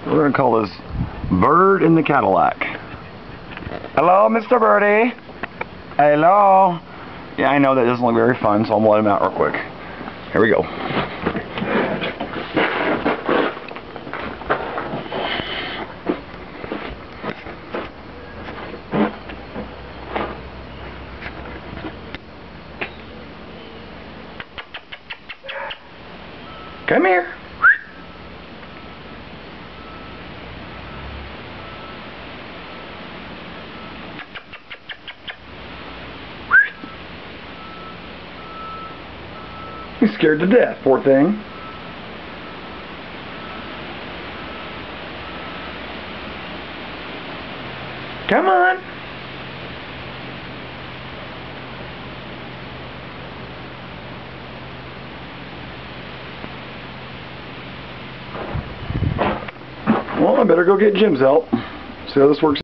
We're going to call this Bird in the Cadillac. Hello, Mr. Birdie. Hello. Yeah, I know that doesn't look very fun, so I'm going to let him out real quick. Here we go. Come here. He's scared to death, poor thing. Come on. Well, I better go get Jim's help. See how this works.